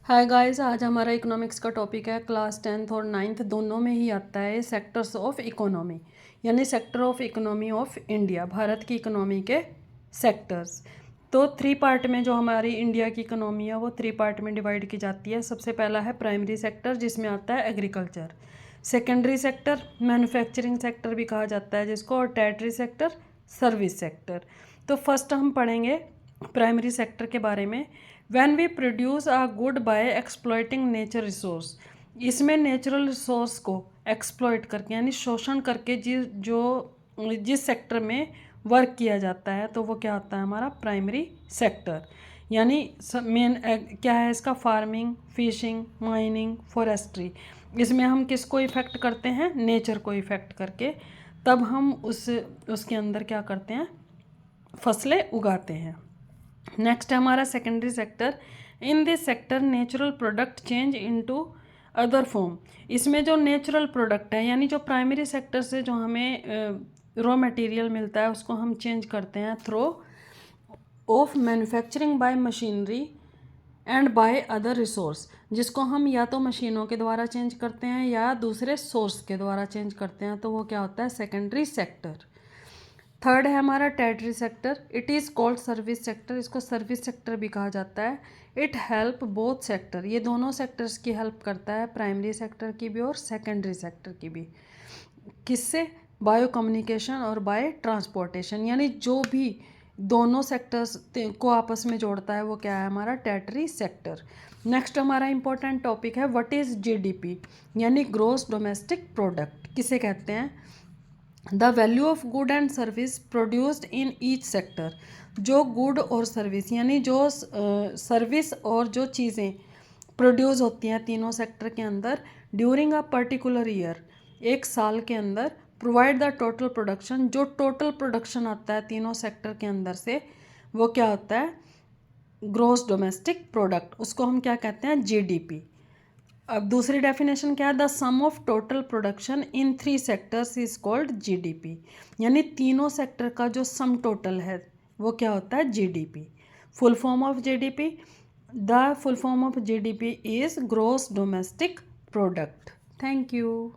Hi guys, आज हमारा economics का टॉपिक है। क्लास 10th और 9th दोनों में ही आता है सेक्टर्स ऑफ इकोनॉमी, यानी sector of economy of India, Bharat की इकोनॉमी के सेक्टर्स। तो 3 पार्ट में जो हमारी इंडिया की इकोनॉमी है वो 3 पार्ट में डिवाइड की जाती है। सबसे पहला है प्राइमरी सेक्टर, जिसमें आता है agriculture. Secondary sector manufacturing sector भी कहा जाता है जिसको, और टर्टियरी सेक्टर सर्विस सेक्टर। तो फर्स्ट हम पढ़ेंगे प्राइमरी सेक्टर के बारे में। When we produce a good by exploiting nature resource, इसमें नेचुरल रिसोर्स को एक्सप्लॉइट करके यानी शोषण करके जिस सेक्टर में वर्क किया जाता है तो वो क्या होता है हमारा प्राइमरी सेक्टर। यानी मेन क्या है इसका, फार्मिंग, फिशिंग, माइनिंग, फॉरेस्ट्री। इसमें हम किसको इफ़ेक्ट करते हैं, नेचर को इफ़ेक्ट करके तब हम उसके अंदर क्या करते हैं, फसलें उगाते हैं। नेक्स्ट है हमारा secondary sector. In this sector natural product change into other form. इसमें जो नेचुरल प्रोडक्ट है यानी जो प्राइमरी सेक्टर से जो हमें रॉ मटेरियल मिलता है उसको हम चेंज करते हैं through of manufacturing bye machinery and by other resource, जिसको हम या तो मशीनों के द्वारा चेंज करते हैं या दूसरे सोर्स के द्वारा चेंज करते हैं, तो वो क्या होता है सेकेंडरी सेक्टर। थर्ड है हमारा tertiary sector. It is called service sector, इसको सर्विस सेक्टर भी कहा जाता है। इट हेल्प बोथ सेक्टर, ये दोनों सेक्टर्स की हेल्प करता है, प्राइमरी सेक्टर की भी और सेकेंडरी सेक्टर की भी। किससे, बायो कम्युनिकेशन और बाय ट्रांसपोर्टेशन, यानी जो भी दोनों सेक्टर्स को आपस में जोड़ता है वो क्या है हमारा टर्टियरी सेक्टर। नेक्स्ट हमारा इंपॉर्टेंट टॉपिक है व्हाट इज़ जीडीपी, यानी ग्रॉस डोमेस्टिक प्रोडक्ट किसे कहते हैं। The value of good and service produced in each sector, जो गुड और सर्विस यानी जो सर्विस और जो चीज़ें प्रोड्यूस होती हैं तीनों सेक्टर के अंदर ड्यूरिंग अ पर्टिकुलर ईयर, एक साल के अंदर, प्रोवाइड द टोटल प्रोडक्शन, जो टोटल प्रोडक्शन आता है तीनों सेक्टर के अंदर से वो क्या होता है ग्रॉस डोमेस्टिक प्रोडक्ट, उसको हम क्या कहते हैं जीडीपी। अब दूसरी डेफिनेशन क्या है, the sum of total production in 3 sectors is called GDP, यानी तीनों सेक्टर का जो सम टोटल है वो क्या होता है GDP. Full form of GDP, the full form of GDP is gross domestic product. Thank you.